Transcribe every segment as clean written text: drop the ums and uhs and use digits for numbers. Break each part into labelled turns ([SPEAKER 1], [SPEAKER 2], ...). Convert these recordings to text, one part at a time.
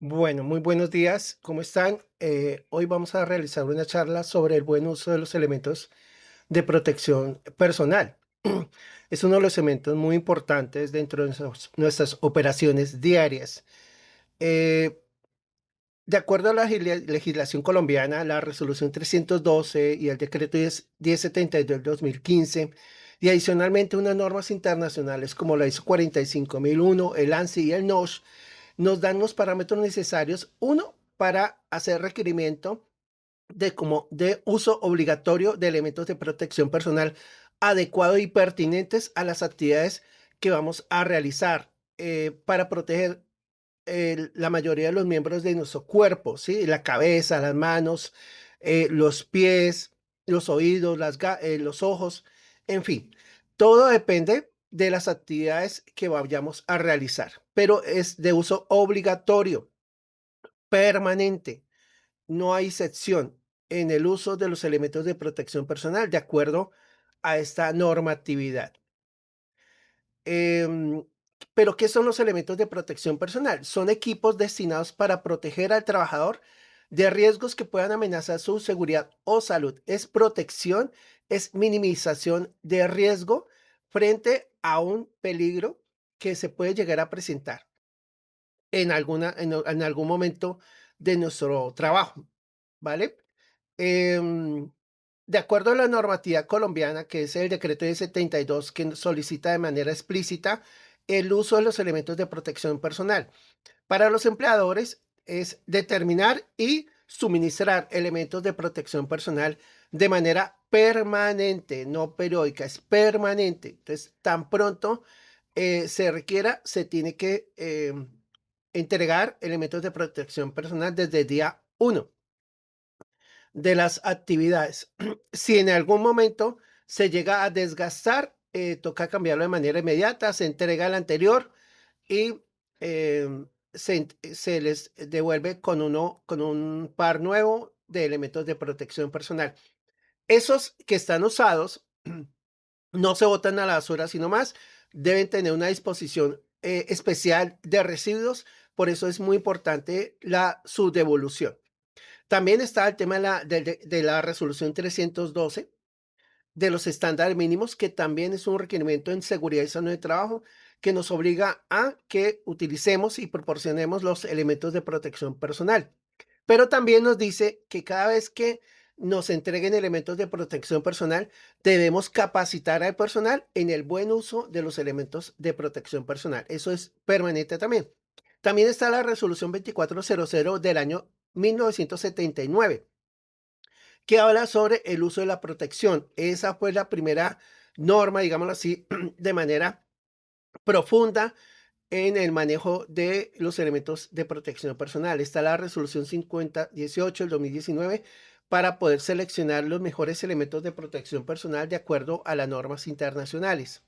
[SPEAKER 1] Bueno, muy buenos días, ¿cómo están? Hoy vamos a realizar una charla sobre el buen uso de los elementos de protección personal. Es uno de los elementos muy importantes dentro de nuestras operaciones diarias. Eh, de acuerdo a la legislación colombiana, la resolución 312 y el decreto 1072 del 2015, y adicionalmente unas normas internacionales como la ISO 45001, el ANSI y el NOSH, nos dan los parámetros necesarios, uno, para hacer requerimiento de uso obligatorio de elementos de protección personal adecuado y pertinentes a las actividades que vamos a realizar para proteger la mayoría de los miembros de nuestro cuerpo, ¿sí? La cabeza, las manos, los pies, los oídos, los ojos, en fin, todo depende de las actividades que vayamos a realizar, pero es de uso obligatorio, permanente. No hay excepción en el uso de los elementos de protección personal de acuerdo a esta normatividad. Em, pero, ¿qué son los elementos de protección personal? Son equipos destinados para proteger al trabajador de riesgos que puedan amenazar su seguridad o salud. Es protección, es minimización de riesgo frente a un peligro que se puede llegar a presentar en algún momento de nuestro trabajo, ¿vale? Em, de acuerdo a la normativa colombiana, que es el decreto de 72, que solicita de manera explícita el uso de los elementos de protección personal. Para los empleadores es determinar y suministrar elementos de protección personal de manera permanente, no periódica, es permanente. Entonces, tan pronto se requiera, se tiene que entregar elementos de protección personal desde el día uno de las actividades. Si en algún momento se llega a desgastar, toca cambiarlo de manera inmediata, se entrega el anterior y se les devuelve con un par nuevo de elementos de protección personal. Esos que están usados no se botan a la basura, sino más deben tener una disposición especial de residuos. Por eso es muy importante su devolución. También está el tema de la resolución 312 de los estándares mínimos, que también es un requerimiento en seguridad y salud de trabajo que nos obliga a que utilicemos y proporcionemos los elementos de protección personal. Pero también nos dice que cada vez que nos entreguen elementos de protección personal, debemos capacitar al personal en el buen uso de los elementos de protección personal. Eso es permanente también. También está la resolución 2400 del año 1979 que habla sobre el uso de la protección. Esa fue la primera norma, digámoslo así, de manera profunda en el manejo de los elementos de protección personal. Está la resolución 5018 del 2019 para poder seleccionar los mejores elementos de protección personal de acuerdo a las normas internacionales.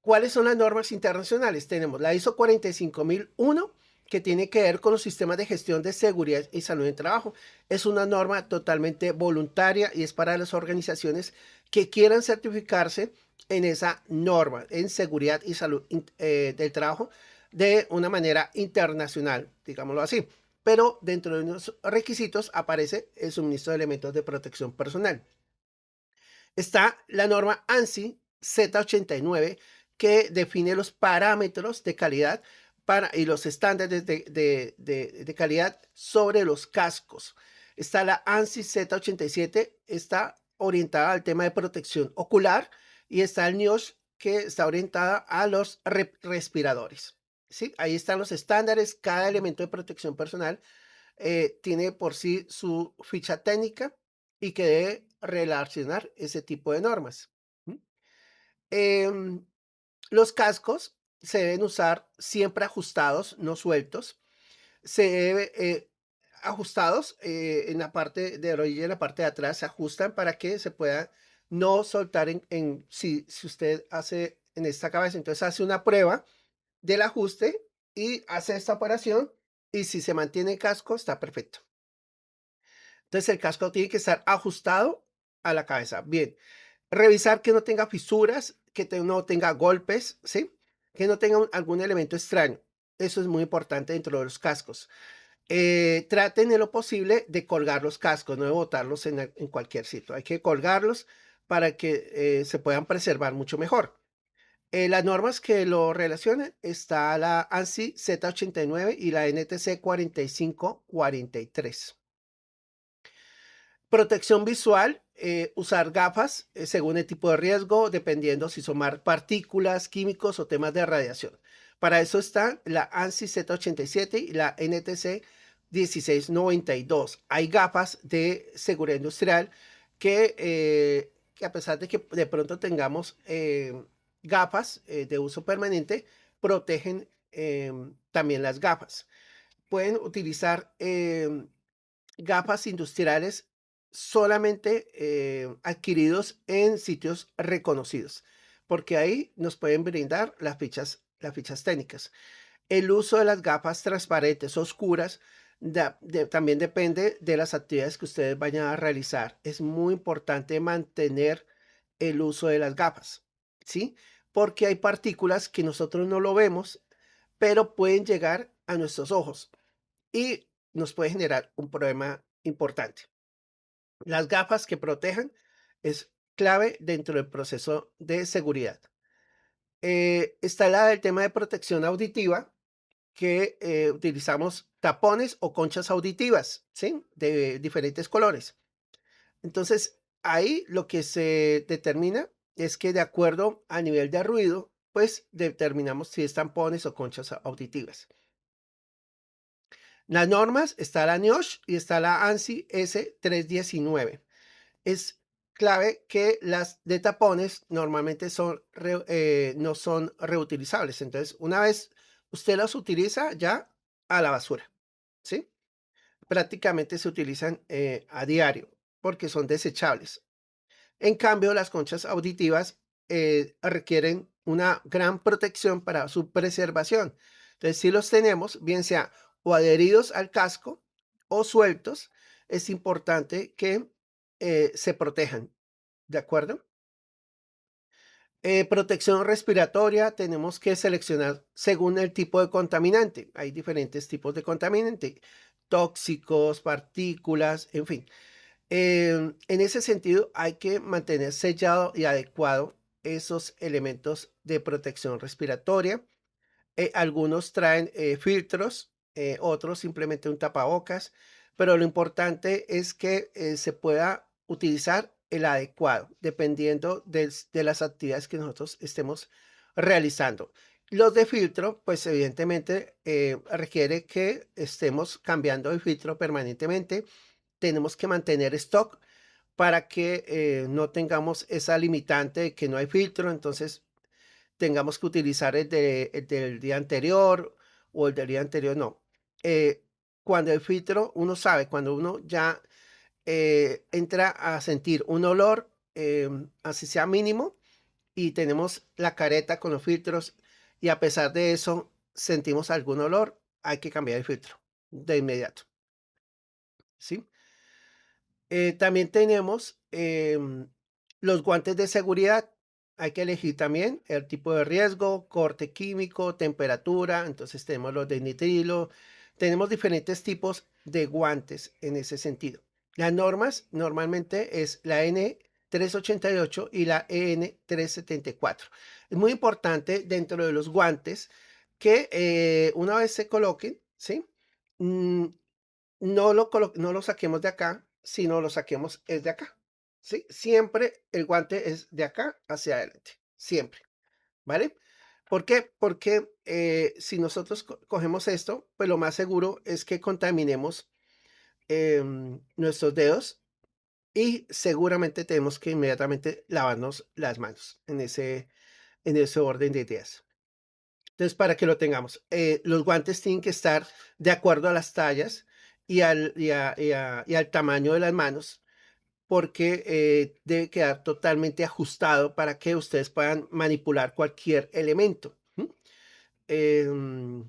[SPEAKER 1] ¿Cuáles son las normas internacionales? Tenemos la ISO 45001, que tiene que ver con los sistemas de gestión de seguridad y salud en trabajo. Es una norma totalmente voluntaria y es para las organizaciones que quieran certificarse en esa norma, en seguridad y salud del trabajo, de una manera internacional, digámoslo así. Pero dentro de los requisitos aparece el suministro de elementos de protección personal. Está la norma ANSI Z89, que define los parámetros de calidad y los estándares de calidad sobre los cascos. Está la ANSI Z87, está orientada al tema de protección ocular, y está el NIOSH, que está orientada a los respiradores. ¿Sí? Ahí están los estándares. Cada elemento de protección personal tiene por sí su ficha técnica y que debe relacionar ese tipo de normas. ¿Mm? Em, los cascos se deben usar siempre ajustados, no sueltos. Se debe ajustados en la parte de orilla y en la parte de atrás, se ajustan para que se pueda no soltar si usted hace en esta cabeza, entonces hace una prueba del ajuste y hace esta operación, y si se mantiene el casco, está perfecto. Entonces el casco tiene que estar ajustado a la cabeza. Bien, revisar que no tenga fisuras, que no tenga golpes, ¿sí? Que no tenga algún elemento extraño. Eso es muy importante dentro de los cascos. Traten en lo posible de colgar los cascos, no de botarlos en cualquier sitio. Hay que colgarlos para que se puedan preservar mucho mejor. Las normas que lo relacionan está la ANSI Z89 y la NTC 4543. Protección visual, usar gafas según el tipo de riesgo, dependiendo si son más partículas, químicos o temas de radiación. Para eso están la ANSI Z87 y la NTC 1692. Hay gafas de seguridad industrial que a pesar de que de pronto tengamos gafas de uso permanente, protegen también las gafas. Pueden utilizar gafas industriales solamente adquiridos en sitios reconocidos, porque ahí nos pueden brindar las fichas técnicas. El uso de las gafas transparentes oscuras también depende de las actividades que ustedes vayan a realizar. Es muy importante mantener el uso de las gafas, ¿sí? Porque hay partículas que nosotros no lo vemos, pero pueden llegar a nuestros ojos y nos puede generar un problema importante. Las gafas que protejan es clave dentro del proceso de seguridad. Está el tema de protección auditiva, que utilizamos tapones o conchas auditivas, ¿sí? De diferentes colores. Entonces, ahí lo que se determina es que de acuerdo al nivel de ruido, pues determinamos si es tampones o conchas auditivas. Las normas, está la NIOSH y está la ANSI S319. Es clave que las de tapones normalmente no son reutilizables. Entonces, una vez usted las utiliza, ya a la basura, ¿sí? Prácticamente se utilizan a diario porque son desechables. En cambio, las conchas auditivas requieren una gran protección para su preservación. Entonces, si los tenemos, bien sea o adheridos al casco o sueltos, es importante que se protejan, ¿de acuerdo? Protección respiratoria, tenemos que seleccionar según el tipo de contaminante. Hay diferentes tipos de contaminante, tóxicos, partículas, en fin. En ese sentido, hay que mantener sellado y adecuado esos elementos de protección respiratoria. Algunos traen filtros, otros simplemente un tapabocas, pero lo importante es que se pueda utilizar el adecuado, dependiendo de las actividades que nosotros estemos realizando. Los de filtro, pues evidentemente requiere que estemos cambiando de filtro permanentemente. Tenemos que mantener stock para que no tengamos esa limitante de que no hay filtro, entonces tengamos que utilizar el del día anterior o el del día anterior, no. Eh, Cuando el filtro, uno sabe, cuando uno ya entra a sentir un olor, así sea mínimo, y tenemos la careta con los filtros, y a pesar de eso sentimos algún olor, hay que cambiar el filtro de inmediato, ¿sí? También tenemos los guantes de seguridad. Hay que elegir también el tipo de riesgo, corte químico, temperatura. Entonces tenemos los de nitrilo. Tenemos diferentes tipos de guantes en ese sentido. Las normas normalmente es la N388 y la EN374. Es muy importante dentro de los guantes que una vez se coloquen, ¿sí? Mm, no lo saquemos de acá, sino lo saquemos es de acá, ¿sí? Siempre el guante es de acá hacia adelante, siempre, ¿vale? ¿Por qué? Porque, si nosotros cogemos esto, pues lo más seguro es que contaminemos, nuestros dedos y seguramente tenemos que inmediatamente lavarnos las manos en ese orden de ideas. Entonces, para que lo tengamos, los guantes tienen que estar de acuerdo a las tallas y al tamaño de las manos, porque debe quedar totalmente ajustado para que ustedes puedan manipular cualquier elemento. Em,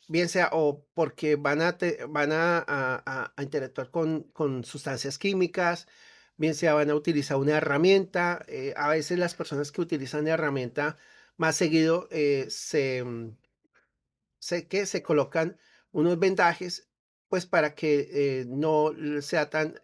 [SPEAKER 1] Bien sea o porque van a interactuar con sustancias químicas, bien sea van a utilizar una herramienta. A veces las personas que utilizan la herramienta más seguido sé que se colocan unos vendajes, pues para que no sea tan,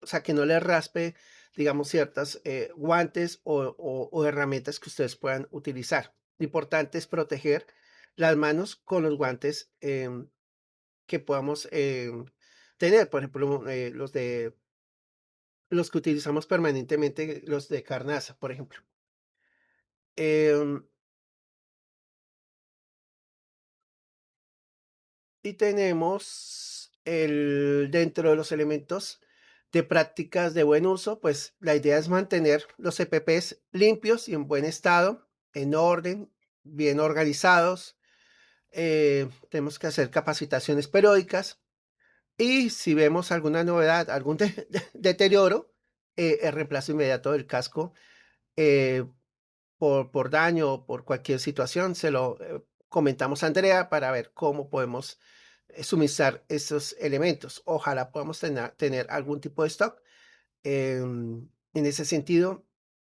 [SPEAKER 1] o sea, que no le raspe, digamos, ciertas guantes o herramientas que ustedes puedan utilizar. Lo importante es proteger las manos con los guantes que podamos tener, por ejemplo, los que utilizamos permanentemente, los de carnaza, por ejemplo. Em, Y tenemos dentro de los elementos de prácticas de buen uso, pues la idea es mantener los EPPs limpios y en buen estado, en orden, bien organizados. Tenemos que hacer capacitaciones periódicas y si vemos alguna novedad, algún deterioro, el reemplazo inmediato del casco eh, por daño o por cualquier situación, se lo comentamos a Andrea para ver cómo podemos suministrar esos elementos. Ojalá podamos tener algún tipo de stock en ese sentido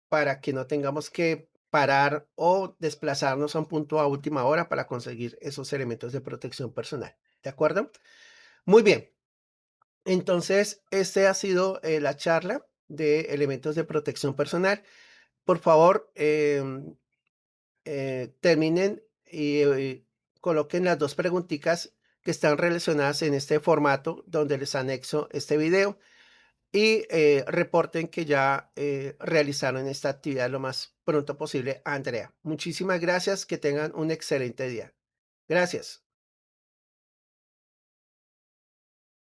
[SPEAKER 1] para que no tengamos que parar o desplazarnos a un punto a última hora para conseguir esos elementos de protección personal. ¿De acuerdo? Muy bien. Entonces, este ha sido la charla de elementos de protección personal. Por favor, terminen y coloquen las dos preguntitas que están relacionadas en este formato donde les anexo este video y reporten que ya realizaron esta actividad lo más pronto posible a Andrea. Muchísimas gracias, que tengan un excelente día. Gracias.